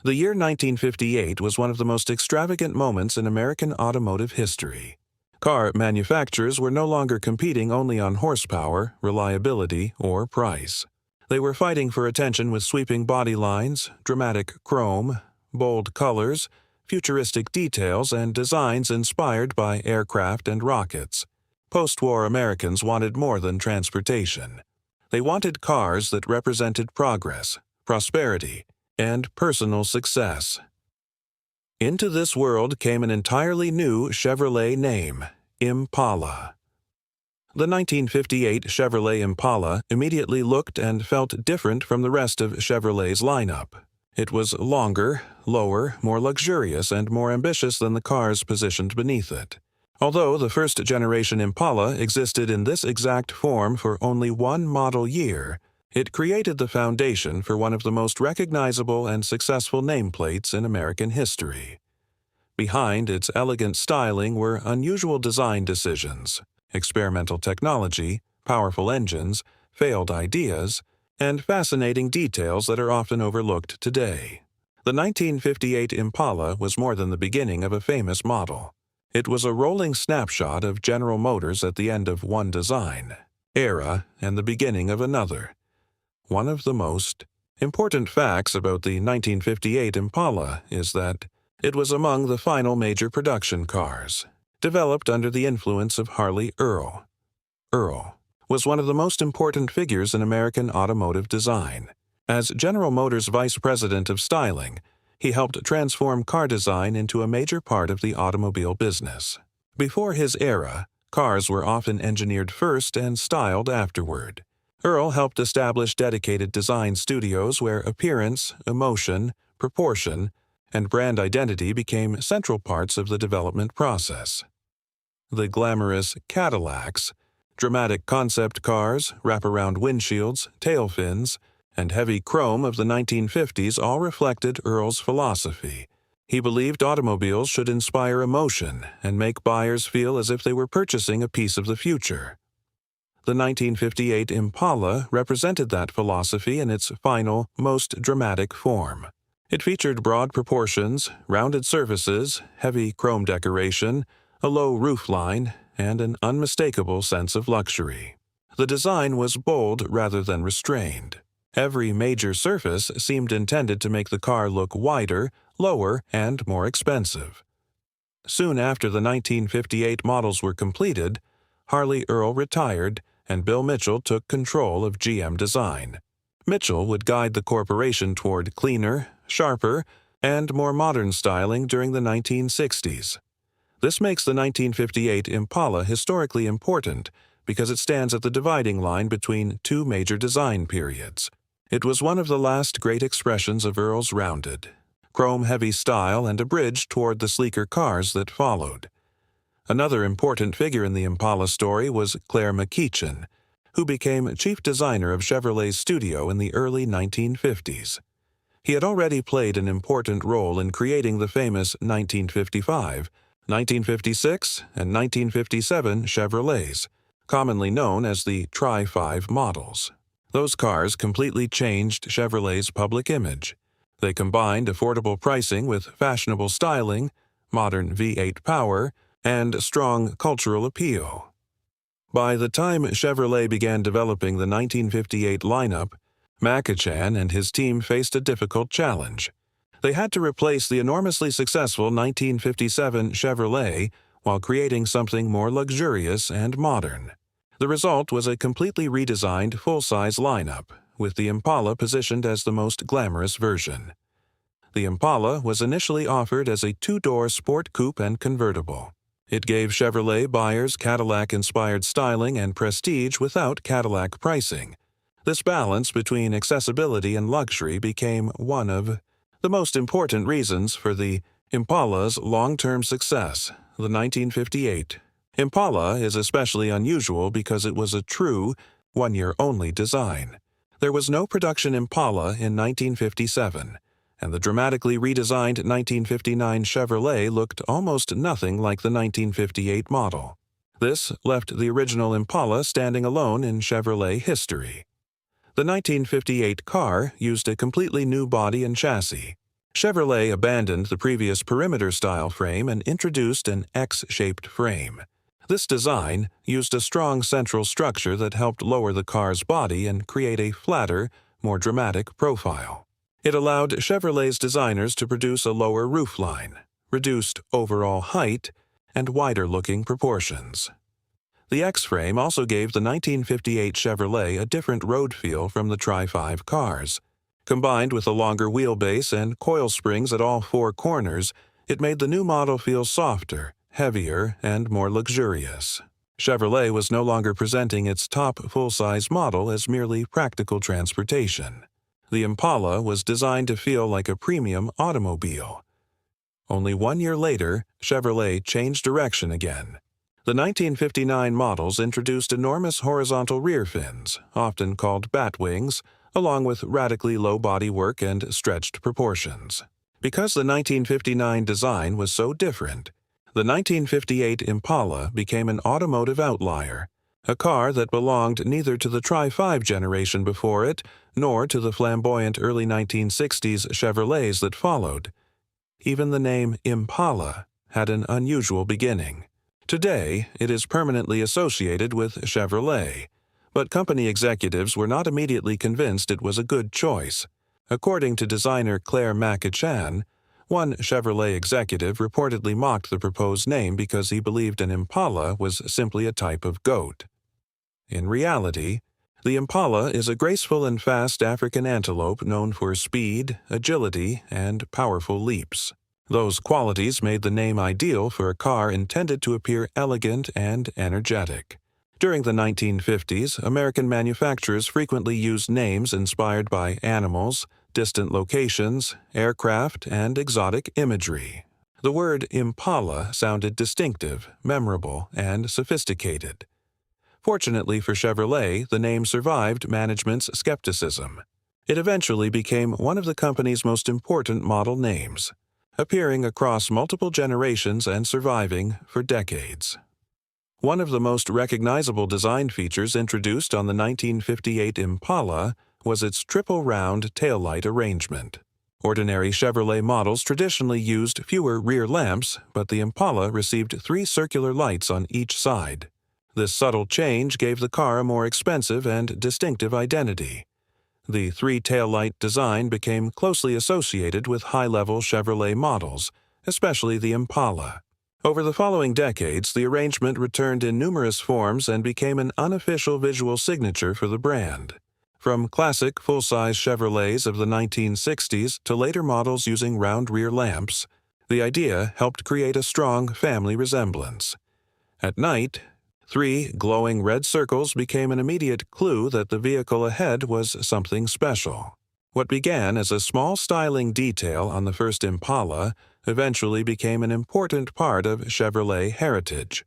The year 1958 was one of the most extravagant moments in American automotive history. Car manufacturers were no longer competing only on horsepower, reliability, or price. They were fighting for attention with sweeping body lines, dramatic chrome, bold colors, futuristic details, and designs inspired by aircraft and rockets. Post-war Americans wanted more than transportation. They wanted cars that represented progress, prosperity, and personal success. Into this world came an entirely new Chevrolet name, Impala. The 1958 Chevrolet Impala immediately looked and felt different from the rest of Chevrolet's lineup. It was longer, lower, more luxurious, and more ambitious than the cars positioned beneath it. Although the first-generation Impala existed in this exact form for only one model year, it created the foundation for one of the most recognizable and successful nameplates in American history. Behind its elegant styling were unusual design decisions, experimental technology, powerful engines, failed ideas, and fascinating details that are often overlooked today. The 1958 Impala was more than the beginning of a famous model. It was a rolling snapshot of General Motors at the end of one design, era, and the beginning of another. One of the most important facts about the 1958 Impala is that it was among the final major production cars, developed under the influence of Harley Earl. Earl was one of the most important figures in American automotive design. As General Motors' vice president of styling, he helped transform car design into a major part of the automobile business. Before his era, cars were often engineered first and styled afterward. Earl helped establish dedicated design studios where appearance, emotion, proportion, and brand identity became central parts of the development process. The glamorous Cadillacs, dramatic concept cars, wraparound windshields, tail fins, and heavy chrome of the 1950s all reflected Earl's philosophy. He believed automobiles should inspire emotion and make buyers feel as if they were purchasing a piece of the future. The 1958 Impala represented that philosophy in its final, most dramatic form. It featured broad proportions, rounded surfaces, heavy chrome decoration, a low roofline, and an unmistakable sense of luxury. The design was bold rather than restrained. Every major surface seemed intended to make the car look wider, lower, and more expensive. Soon after the 1958 models were completed, Harley Earl retired and Bill Mitchell took control of GM Design. Mitchell would guide the corporation toward cleaner, sharper, and more modern styling during the 1960s. This makes the 1958 Impala historically important because it stands at the dividing line between two major design periods. It was one of the last great expressions of Earl's rounded, chrome-heavy style and a bridge toward the sleeker cars that followed. Another important figure in the Impala story was Claire McEachin, who became chief designer of Chevrolet's studio in the early 1950s. He had already played an important role in creating the famous 1955, 1956, and 1957 Chevrolets, commonly known as the Tri-5 models. Those cars completely changed Chevrolet's public image. They combined affordable pricing with fashionable styling, modern V8 power, and strong cultural appeal. By the time Chevrolet began developing the 1958 lineup, McEachin and his team faced a difficult challenge. They had to replace the enormously successful 1957 Chevrolet while creating something more luxurious and modern. The result was a completely redesigned full-size lineup, with the Impala positioned as the most glamorous version. The Impala was initially offered as a two-door sport coupe and convertible. It gave Chevrolet buyers Cadillac-inspired styling and prestige without Cadillac pricing. This balance between accessibility and luxury became one of the most important reasons for the Impala's long-term success, the 1958. Impala is especially unusual because it was a true, one-year-only design. There was no production Impala in 1957, and the dramatically redesigned 1959 Chevrolet looked almost nothing like the 1958 model. This left the original Impala standing alone in Chevrolet history. The 1958 car used a completely new body and chassis. Chevrolet abandoned the previous perimeter-style frame and introduced an X-shaped frame. This design used a strong central structure that helped lower the car's body and create a flatter, more dramatic profile. It allowed Chevrolet's designers to produce a lower roofline, reduced overall height, and wider-looking proportions. The X-frame also gave the 1958 Chevrolet a different road feel from the Tri-5 cars. Combined with a longer wheelbase and coil springs at all four corners, it made the new model feel softer, heavier, and more luxurious. Chevrolet was no longer presenting its top full-size model as merely practical transportation. The Impala was designed to feel like a premium automobile. Only 1 year later, Chevrolet changed direction again. The 1959 models introduced enormous horizontal rear fins, often called bat wings, along with radically low bodywork and stretched proportions. Because the 1959 design was so different, the 1958 Impala became an automotive outlier, a car that belonged neither to the Tri-5 generation before it nor to the flamboyant early 1960s Chevrolets that followed. Even the name Impala had an unusual beginning. Today, it is permanently associated with Chevrolet, but company executives were not immediately convinced it was a good choice. According to designer Claire McEchan, one Chevrolet executive reportedly mocked the proposed name because he believed an Impala was simply a type of goat. In reality, the Impala is a graceful and fast African antelope known for speed, agility, and powerful leaps. Those qualities made the name ideal for a car intended to appear elegant and energetic. During the 1950s, American manufacturers frequently used names inspired by animals, distant locations, aircraft, and exotic imagery. The word Impala sounded distinctive, memorable, and sophisticated. Fortunately for Chevrolet, the name survived management's skepticism. It eventually became one of the company's most important model names, appearing across multiple generations and surviving for decades. One of the most recognizable design features introduced on the 1958 Impala was its triple-round taillight arrangement. Ordinary Chevrolet models traditionally used fewer rear lamps, but the Impala received 3 circular lights on each side. This subtle change gave the car a more expensive and distinctive identity. The 3 taillight design became closely associated with high-level Chevrolet models, especially the Impala. Over the following decades, the arrangement returned in numerous forms and became an unofficial visual signature for the brand. From classic full-size Chevrolets of the 1960s to later models using round rear lamps, the idea helped create a strong family resemblance. At night, 3 glowing red circles became an immediate clue that the vehicle ahead was something special. What began as a small styling detail on the first Impala eventually became an important part of Chevrolet heritage.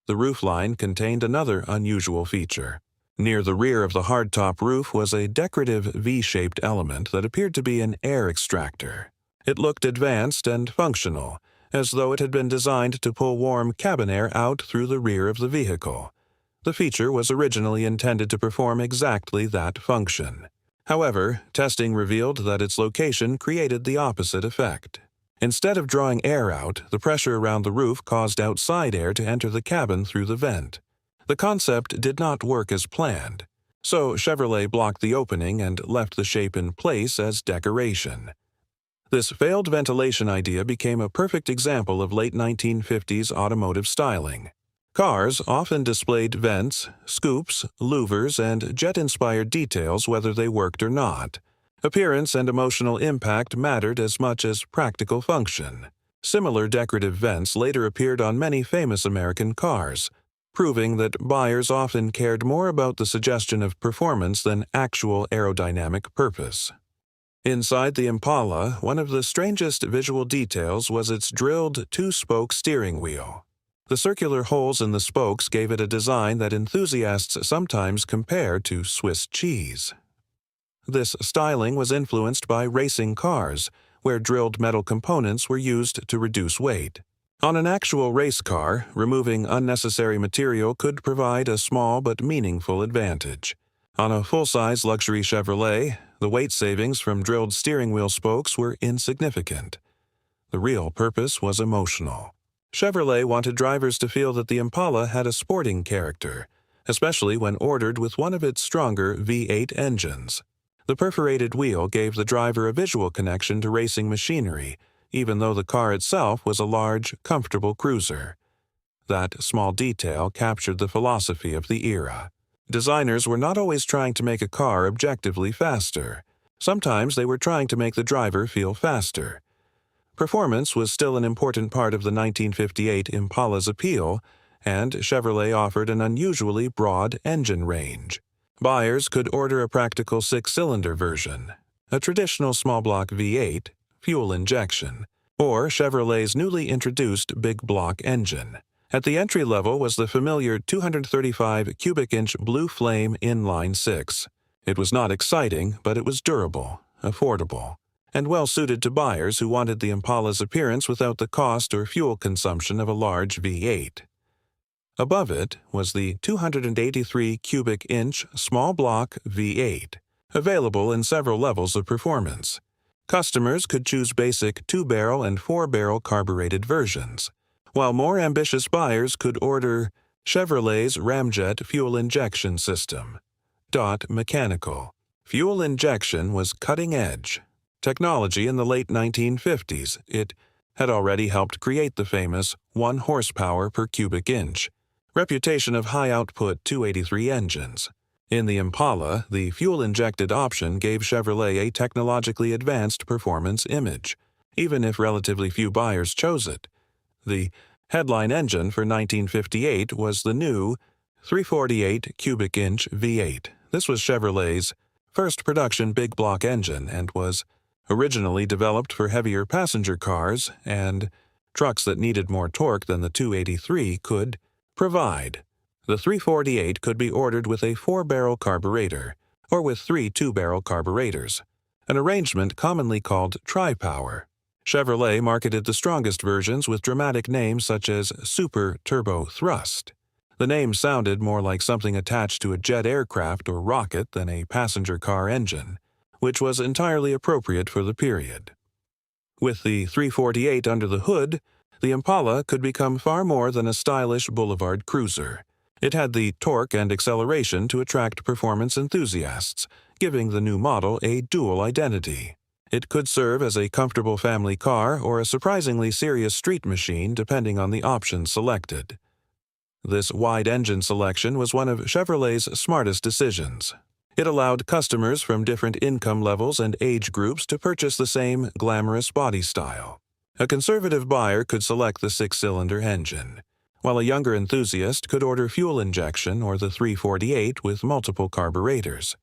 The roofline contained another unusual feature. Near the rear of the hardtop roof was a decorative V-shaped element that appeared to be an air extractor. It looked advanced and functional, as though it had been designed to pull warm cabin air out through the rear of the vehicle. The feature was originally intended to perform exactly that function. However, testing revealed that its location created the opposite effect. Instead of drawing air out, the pressure around the roof caused outside air to enter the cabin through the vent. The concept did not work as planned, so Chevrolet blocked the opening and left the shape in place as decoration. This failed ventilation idea became a perfect example of late 1950s automotive styling. Cars often displayed vents, scoops, louvers, and jet-inspired details whether they worked or not. Appearance and emotional impact mattered as much as practical function. Similar decorative vents later appeared on many famous American cars, proving that buyers often cared more about the suggestion of performance than actual aerodynamic purpose. Inside the Impala, one of the strangest visual details was its drilled 2-spoke steering wheel. The circular holes in the spokes gave it a design that enthusiasts sometimes compare to Swiss cheese. This styling was influenced by racing cars, where drilled metal components were used to reduce weight. On an actual race car, removing unnecessary material could provide a small but meaningful advantage. On a full-size luxury Chevrolet, the weight savings from drilled steering wheel spokes were insignificant. The real purpose was emotional. Chevrolet wanted drivers to feel that the Impala had a sporting character, especially when ordered with one of its stronger V8 engines. The perforated wheel gave the driver a visual connection to racing machinery, even though the car itself was a large, comfortable cruiser. That small detail captured the philosophy of the era. Designers were not always trying to make a car objectively faster. Sometimes they were trying to make the driver feel faster. Performance was still an important part of the 1958 Impala's appeal, and Chevrolet offered an unusually broad engine range. Buyers could order a practical six-cylinder version, a traditional small-block V8, fuel injection, or Chevrolet's newly introduced big-block engine. At the entry level was the familiar 235 cubic-inch Blue Flame inline-six. It was not exciting, but it was durable, affordable, and well-suited to buyers who wanted the Impala's appearance without the cost or fuel consumption of a large V8. Above it was the 283 cubic-inch small-block V8, available in several levels of performance. Customers could choose basic 2-barrel and 4-barrel carbureted versions, while more ambitious buyers could order Chevrolet's Ramjet fuel injection system. Mechanical. Fuel injection was cutting-edge technology in the late 1950s. It had already helped create the famous 1 horsepower per cubic inch reputation of high-output 283 engines. In the Impala, the fuel-injected option gave Chevrolet a technologically advanced performance image, even if relatively few buyers chose it. The headline engine for 1958 was the new 348 cubic-inch V8. This was Chevrolet's first production big-block engine and was originally developed for heavier passenger cars and trucks that needed more torque than the 283 could provide. The 348 could be ordered with a 4-barrel carburetor or with 3 2-barrel carburetors, an arrangement commonly called tri-power. Chevrolet marketed the strongest versions with dramatic names such as Super Turbo Thrust. The name sounded more like something attached to a jet aircraft or rocket than a passenger car engine, which was entirely appropriate for the period. With the 348 under the hood, the Impala could become far more than a stylish boulevard cruiser. It had the torque and acceleration to attract performance enthusiasts, giving the new model a dual identity. It could serve as a comfortable family car or a surprisingly serious street machine depending on the option selected. This wide engine selection was one of Chevrolet's smartest decisions. It allowed customers from different income levels and age groups to purchase the same glamorous body style. A conservative buyer could select the 6-cylinder engine, while a younger enthusiast could order fuel injection or the 348 with multiple carburetors.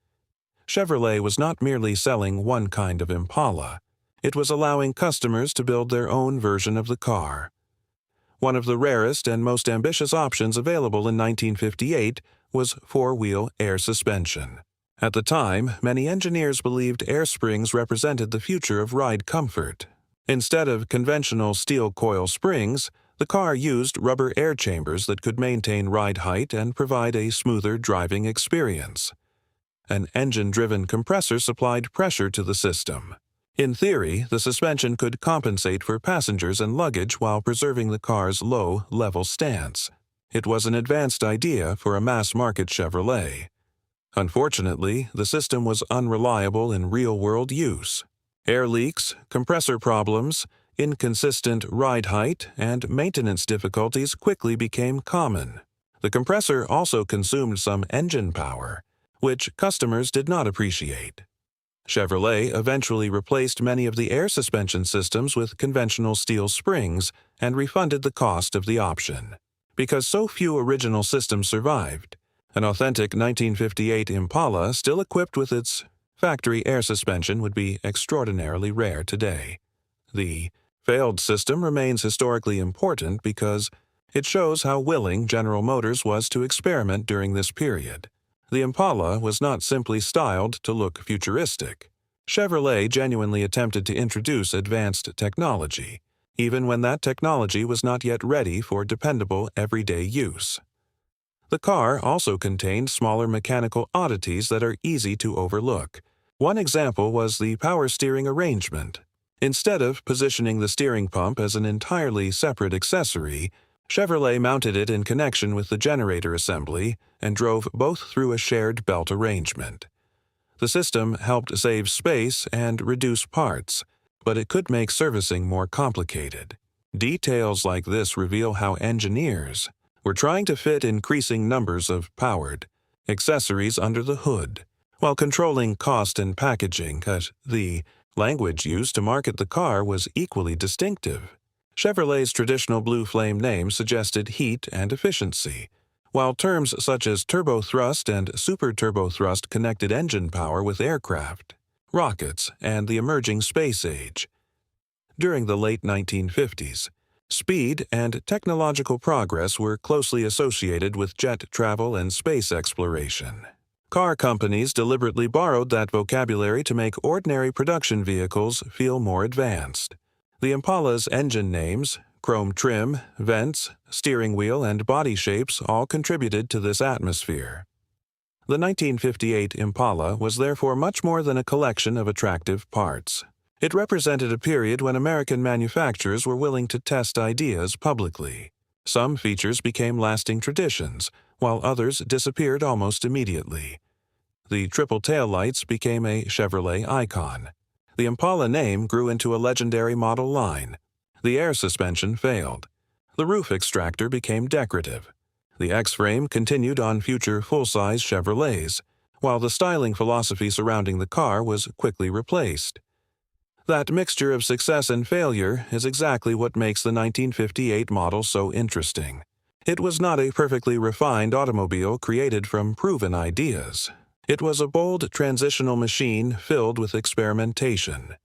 Chevrolet was not merely selling one kind of Impala. It was allowing customers to build their own version of the car. One of the rarest and most ambitious options available in 1958 was 4-wheel air suspension. At the time, many engineers believed air springs represented the future of ride comfort. Instead of conventional steel coil springs, the car used rubber air chambers that could maintain ride height and provide a smoother driving experience. An engine-driven compressor supplied pressure to the system. In theory, the suspension could compensate for passengers and luggage while preserving the car's low, level stance. It was an advanced idea for a mass-market Chevrolet. Unfortunately, the system was unreliable in real-world use. Air leaks, compressor problems, inconsistent ride height, and maintenance difficulties quickly became common. The compressor also consumed some engine power, which customers did not appreciate. Chevrolet eventually replaced many of the air suspension systems with conventional steel springs and refunded the cost of the option. Because so few original systems survived, an authentic 1958 Impala still equipped with its factory air suspension would be extraordinarily rare today. The failed system remains historically important because it shows how willing General Motors was to experiment during this period. The Impala was not simply styled to look futuristic. Chevrolet genuinely attempted to introduce advanced technology, even when that technology was not yet ready for dependable everyday use. The car also contained smaller mechanical oddities that are easy to overlook, One example was the power steering arrangement. Instead of positioning the steering pump as an entirely separate accessory, Chevrolet mounted it in connection with the generator assembly and drove both through a shared belt arrangement. The system helped save space and reduce parts, but it could make servicing more complicated. Details like this reveal how engineers were trying to fit increasing numbers of powered accessories under the hood, while controlling cost and packaging. The language used to market the car was equally distinctive. Chevrolet's traditional blue flame name suggested heat and efficiency, while terms such as turbo thrust and super turbo thrust connected engine power with aircraft, rockets, and the emerging space age. During the late 1950s, speed and technological progress were closely associated with jet travel and space exploration. Car companies deliberately borrowed that vocabulary to make ordinary production vehicles feel more advanced. The Impala's engine names, chrome trim, vents, steering wheel, and body shapes all contributed to this atmosphere. The 1958 Impala was therefore much more than a collection of attractive parts. It represented a period when American manufacturers were willing to test ideas publicly. Some features became lasting traditions, while others disappeared almost immediately. The triple taillights became a Chevrolet icon. The Impala name grew into a legendary model line. The air suspension failed. The roof extractor became decorative. The X-frame continued on future full-size Chevrolets, while the styling philosophy surrounding the car was quickly replaced. That mixture of success and failure is exactly what makes the 1958 model so interesting. It was not a perfectly refined automobile created from proven ideas. It was a bold transitional machine filled with experimentation.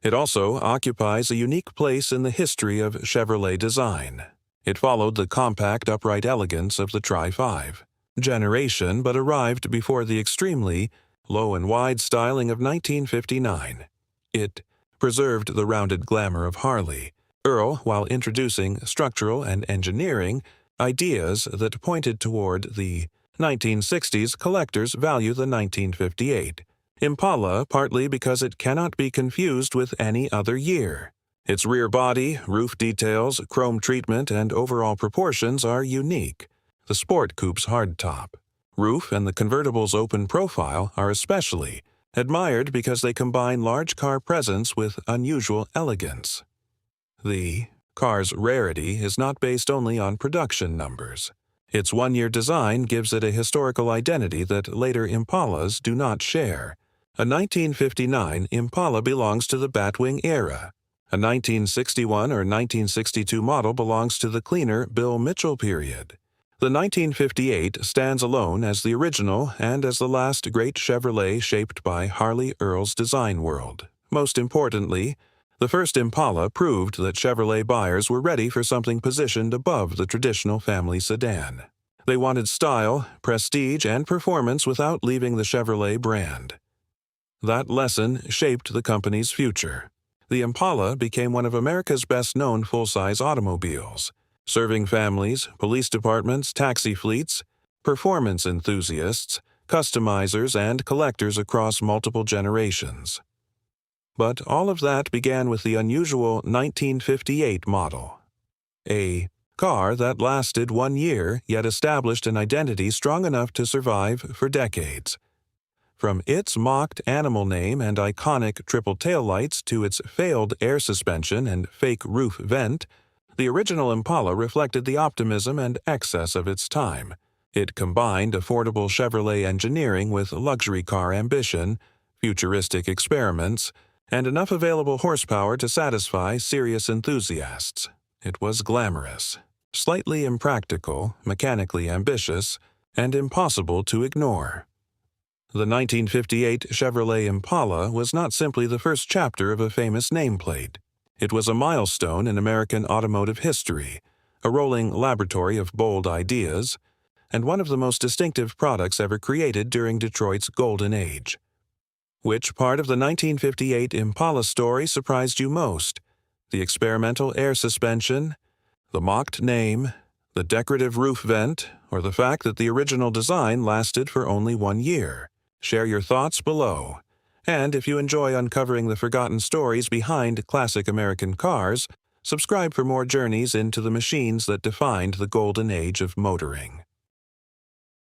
It also occupies a unique place in the history of Chevrolet design. It followed the compact upright elegance of the Tri-5 generation but arrived before the extremely low and wide styling of 1959. It preserved the rounded glamour of Harley Earl while introducing structural and engineering ideas that pointed toward the 1960s collectors value the 1958 Impala partly because it cannot be confused with any other year. Its rear body, roof details, chrome treatment, and overall proportions are unique. The Sport Coupe's hardtop roof and the convertible's open profile are especially admired because they combine large car presence with unusual elegance. The car's rarity is not based only on production numbers. Its one-year design gives it a historical identity that later Impalas do not share. A 1959 Impala belongs to the Batwing era. A 1961 or 1962 model belongs to the cleaner Bill Mitchell period. The 1958 stands alone as the original and as the last great Chevrolet shaped by Harley Earl's design world. Most importantly, the first Impala proved that Chevrolet buyers were ready for something positioned above the traditional family sedan. They wanted style, prestige, and performance without leaving the Chevrolet brand. That lesson shaped the company's future. The Impala became one of America's best-known full-size automobiles, serving families, police departments, taxi fleets, performance enthusiasts, customizers, and collectors across multiple generations. But all of that began with the unusual 1958 model. A car that lasted 1 year yet established an identity strong enough to survive for decades. From its mocked animal name and iconic triple taillights to its failed air suspension and fake roof vent, the original Impala reflected the optimism and excess of its time. It combined affordable Chevrolet engineering with luxury car ambition, futuristic experiments, and enough available horsepower to satisfy serious enthusiasts. It was glamorous, slightly impractical, mechanically ambitious, and impossible to ignore. The 1958 Chevrolet Impala was not simply the first chapter of a famous nameplate. It was a milestone in American automotive history, a rolling laboratory of bold ideas, and one of the most distinctive products ever created during Detroit's golden age. Which part of the 1958 Impala story surprised you most? The experimental air suspension, the mocked name, the decorative roof vent, or the fact that the original design lasted for only 1 year? Share your thoughts below. And if you enjoy uncovering the forgotten stories behind classic American cars, subscribe for more journeys into the machines that defined the golden age of motoring.